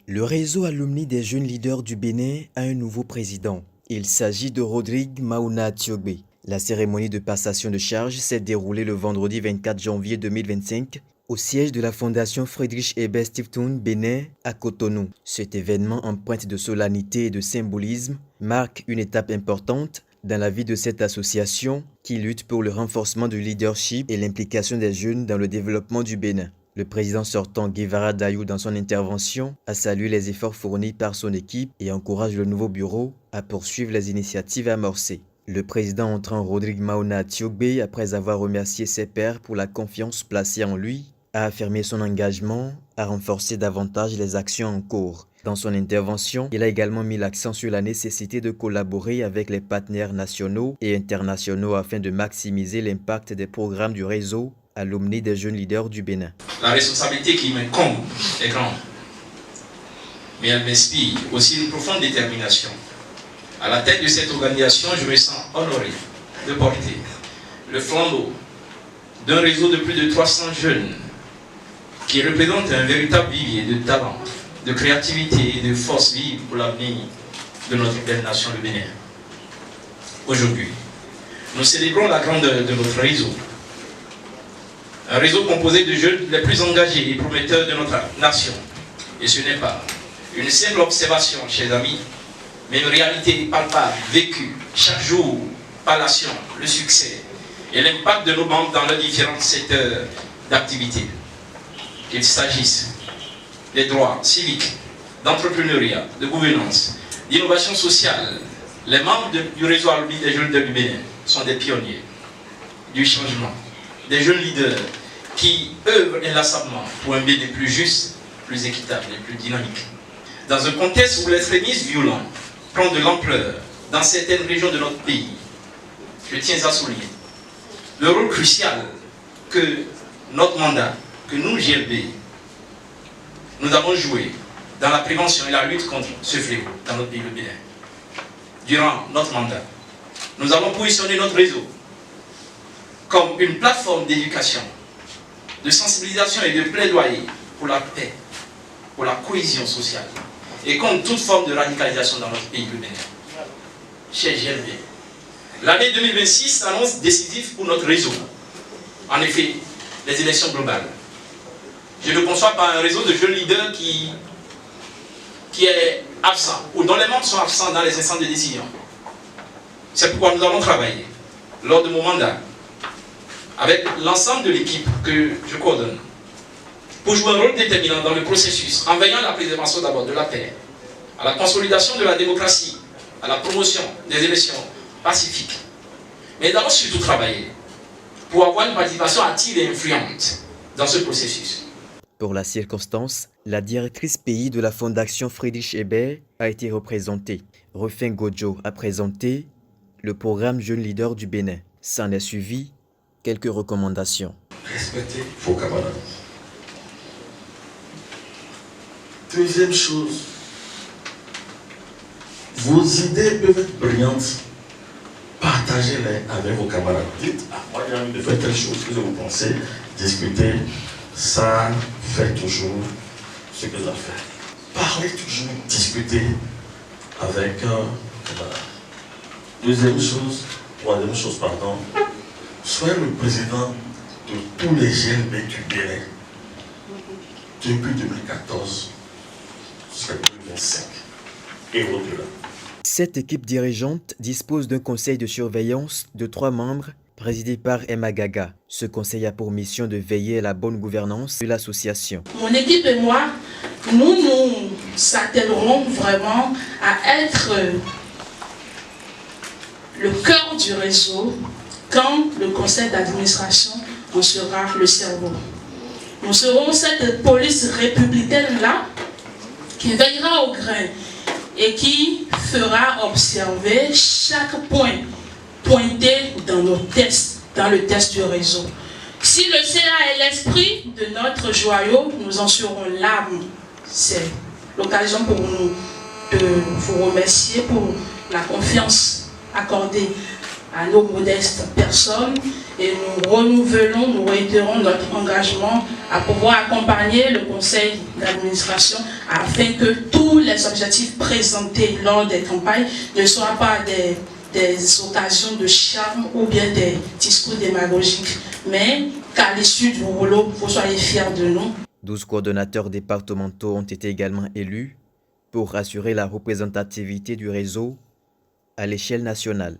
Le réseau alumni des jeunes leaders du Bénin a un nouveau président. Il s'agit de Rodrigue Mauna Thiogbe. La cérémonie de passation de charge s'est déroulée le vendredi 24 janvier 2025 au siège de la Fondation Friedrich Ebert Stiftung Bénin à Cotonou. Cet événement empreint de solennité et de symbolisme marque une étape importante dans la vie de cette association qui lutte pour le renforcement du leadership et l'implication des jeunes dans le développement du Bénin. Le président sortant Guevara Dayou dans son intervention a salué les efforts fournis par son équipe et encourage le nouveau bureau à poursuivre les initiatives amorcées. Le président entrant Rodrigue Mauna Thiogbe, après avoir remercié ses pairs pour la confiance placée en lui, a affirmé son engagement à renforcer davantage les actions en cours. Dans son intervention, il a également mis l'accent sur la nécessité de collaborer avec les partenaires nationaux et internationaux afin de maximiser l'impact des programmes du réseau alumni des jeunes leaders du Bénin. La responsabilité qui m'incombe est grande, mais elle m'inspire aussi une profonde détermination. À la tête de cette organisation, je me sens honoré de porter le flambeau d'un réseau de plus de 300 jeunes qui représentent un véritable vivier de talent, de créativité et de force vive pour l'avenir de notre belle nation, le Bénin. Aujourd'hui, nous célébrons la grandeur de notre réseau. Un réseau composé de jeunes les plus engagés et prometteurs de notre nation. Et ce n'est pas une simple observation, chers amis, mais une réalité palpable, vécue chaque jour par la science, le succès et l'impact de nos membres dans leurs différents secteurs d'activité. Qu'il s'agisse des droits civiques, d'entrepreneuriat, de gouvernance, d'innovation sociale, les membres du réseau alumni des jeunes leaders du Bénin sont des pionniers du changement, des jeunes leaders qui œuvrent inlassablement pour un Bénin plus juste, plus équitable et plus dynamique. Dans un contexte où l'extrémisme violent prend de l'ampleur dans certaines régions de notre pays, je tiens à souligner le rôle crucial que notre mandat, que nous, GLB, nous avons joué dans la prévention et la lutte contre ce fléau dans notre pays, le Bénin. Durant notre mandat, nous avons positionné notre réseau comme une plateforme d'éducation, de sensibilisation et de plaidoyer pour la paix, pour la cohésion sociale et contre toute forme de radicalisation dans notre pays, le Bénin. Cher GLB, l'année 2026 s'annonce décisive pour notre réseau. En effet, les élections globales. Je ne conçois pas un réseau de jeunes leaders qui est absent, ou dont les membres sont absents dans les instances de décision. C'est pourquoi nous avons travaillé, lors de mon mandat, avec l'ensemble de l'équipe que je coordonne, pour jouer un rôle déterminant dans le processus, en veillant à la préservation d'abord de la paix, à la consolidation de la démocratie, à la promotion des élections pacifiques. Mais nous avons surtout travaillé pour avoir une participation active et influente dans ce processus. Pour la circonstance, la directrice pays de la Fondation Friedrich Ebert a été représentée. Rufin Godjo a présenté le programme Jeunes Leaders du Bénin. S'en est suivi quelques recommandations. Respectez vos camarades. Deuxième chose, vos idées peuvent être brillantes. Partagez-les avec vos camarades. Dites, moi j'ai envie de faire telle chose que vous pensez, discutez. Ça fait toujours ce que ça fait. Parlez toujours, discutez avec un camarade. Troisième chose, soyez le président de tous les GLB du Bénin depuis 2014 jusqu'à 2025 et au-delà. Cette équipe dirigeante dispose d'un conseil de surveillance de 3 membres présidé par Emma Gaga. Ce conseil a pour mission de veiller à la bonne gouvernance de l'association. Mon équipe et moi, nous s'attellerons vraiment à être le cœur du réseau quand le conseil d'administration en sera le cerveau. Nous serons cette police républicaine-là qui veillera au grain et qui fera observer chaque point pointé dans nos tests, dans le test du réseau. Si le CA est l'esprit de notre joyau, nous en serons l'âme. C'est l'occasion pour nous de vous remercier pour la confiance accordée à nos modestes personnes et nous réitérons notre engagement à pouvoir accompagner le conseil d'administration afin que tous les objectifs présentés lors des campagnes ne soient pas des occasions de charme ou bien des discours démagogiques, mais qu'à l'issue du rouleau, vous soyez fiers de nous. 12 coordonnateurs départementaux ont été également élus pour assurer la représentativité du réseau à l'échelle nationale.